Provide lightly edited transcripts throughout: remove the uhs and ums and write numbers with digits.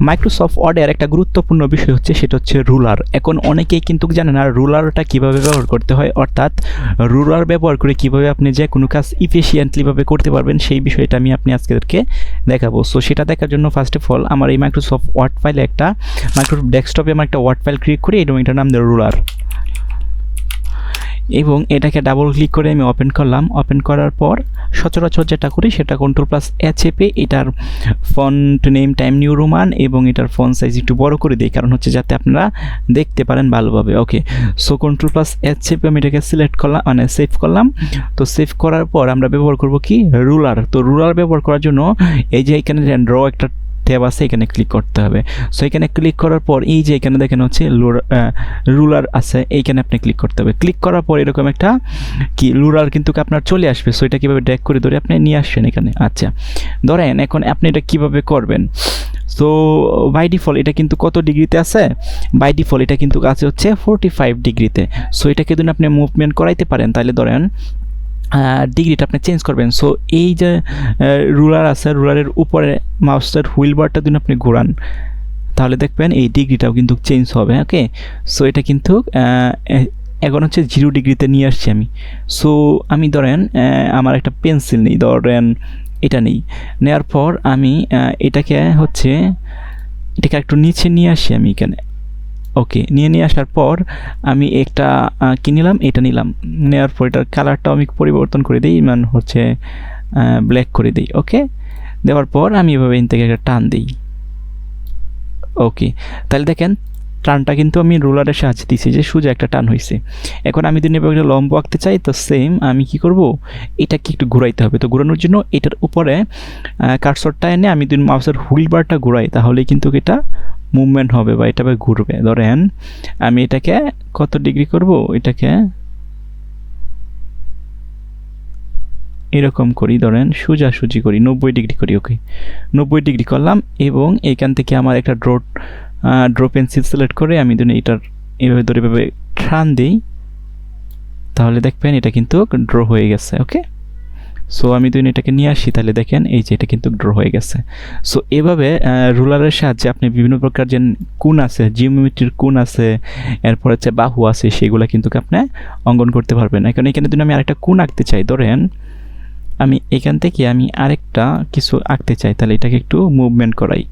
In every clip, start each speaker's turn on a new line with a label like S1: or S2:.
S1: Microsoft ওয়ার্ডের একটা গুরুত্বপূর্ণ বিষয় হচ্ছে সেটা হচ্ছে রুলার। এখন অনেকেই কিন্তু জানে না রুলারটা কীভাবে ব্যবহার করতে হয়, অর্থাৎ রুলার ব্যবহার করে কীভাবে আপনি যে কোনো কাজ ইফিশিয়েন্টলিভাবে করতে পারবেন সেই বিষয়টা আমি আপনাদেরকে দেখাবো। সো সেটা দেখার জন্য ফার্স্ট অফ অল আমার এই মাইক্রোসফট ওয়ার্ড ফাইলে মাইক্রোসফট ডেস্কটপে আমার একটা ওয়ার্ড ফাইল ক্রিয়েট করি এবং এটার নাম দেবো রুলার, এবং এটাকে ডাবল ক্লিক করে আমি ওপেন করলাম। ওপেন করার পর সচরাচর যেটা করি সেটা Ctrl+H চেপে এটার font name time new Roman এবং এটার ফন্ট সাইজ একটু বড় করে দিই, কারণ হচ্ছে যাতে আপনারা দেখতে পারেন ভালোভাবে। ওকে, সো Ctrl+H চেপে আমি এটাকে সিলেক্ট করলাম, মানে সেভ করলাম। তো সেভ করার পর আমরা ব্যবহার করব কি রুলার। তো রুলার ব্যবহার করার জন্য এই যে এখানে ড্র একটা ট্যাব আছে, এখানে ক্লিক করতে হবে। সো এখানে ক্লিক করার পর এই যে এখানে দেখেন হচ্ছে রুলার আছে, এইখানে আপনি ক্লিক করতে হবে। ক্লিক করার পর এরকম একটা কি রুলার কিন্তু আপনার চলে আসবে। সো এটা কীভাবে ড্র্যাগ করে ধরে আপনি নিয়ে আসবেন এখানে। আচ্ছা, ধরেন এখন আপনি এটা কীভাবে করবেন। সো বাই ডিফল্ট এটা কিন্তু কত ডিগ্রিতে আছে, বাই ডিফল্ট এটা কিন্তু আছে হচ্ছে 45 ডিগ্রিতে। সো এটাকে যদি আপনি মুভমেন্ট করাইতে পারেন তাহলে ধরেন ডিগ্রিটা আপনি চেঞ্জ করবেন। সো এই যে রুলার আছে, রুলারের উপরে মাউসের হুইল বারটা যদি আপনি ঘোরান তাহলে দেখবেন এই ডিগ্রিটাও কিন্তু চেঞ্জ হবে। ওকে, সো এটা কিন্তু এখন হচ্ছে 0 ডিগ্রিতে নিয়ে আসছি আমি। সো আমি ধরেন আমার একটা পেন্সিল নেই, ধরেন এটা নেই, নেওয়ার পর আমি এটাকে একটু নিচে নিয়ে আসি আমি এখানে। ওকে, নিয়ে আসার পর আমি একটা কী নিলাম, এটা নিলাম। নেওয়ার পর এটার কালারটাও আমি পরিবর্তন করে দিই, মানে হচ্ছে ব্ল্যাক করে দিই। ওকে, দেওয়ার পর আমি এভাবে এখান থেকে একটা টান দিই। ওকে, তাহলে দেখেন টানটা কিন্তু আমি রুলারের সাহায্যে দিয়েছি, যে সোজা একটা টান হয়েছে। এখন আমি যদি এভাবে একটা লম্ব আঁকতে চাই তো সেম আমি কি করব, এটাকে একটু ঘুরাইতে হবে। তো ঘোরানোর জন্য এটার উপরে কার্সরটা এনে আমি যদি মাউসের হুইল বারটা ঘুরাই তাহলে কিন্তু এটা মুভমেন্ট হবে বা এটা ঘুরবে। ধরেন আমি এটাকে কত ডিগ্রি করব, এটাকে এরকম করি, ধরেন সোজাসুজি করি, 90 ডিগ্রি করি। ওকে, 90 ডিগ্রি করলাম এবং এইখান থেকে আমার একটা ড্র পেন্সিল সিলেক্ট করে আমি যদি এটার এভাবে ধরে এভাবে টান দিই তাহলে দেখবেন এটা কিন্তু ড্র হয়ে গেছে। ওকে, সো আমি যদি এটাকে নিয়ে আসি তাহলে দেখেন এই যে এটা কিন্তু ড্র হয়ে গেছে। সো এভাবে রুলারের সাহায্যে আপনি বিভিন্ন প্রকার যে কোণ আছে, জিওমেট্রির কোণ আছে, এরপর হচ্ছে বাহু আছে, সেগুলো কিন্তু আপনি অঙ্কন করতে পারবেন। এখন এখানে যদি আমি আরেকটা কোণ আঁকতে চাই, ধরেন আমি এখান থেকে আমি আরেকটা কিছু আঁকতে চাই, তাহলে এটাকে একটু মুভমেন্ট করাই।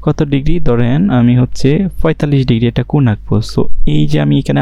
S1: কত ডিগ্রি, ধরেন আমি হচ্ছে 45 ডিগ্রি একটা কোণ আঁকবো। সো এই যে আমি এখানে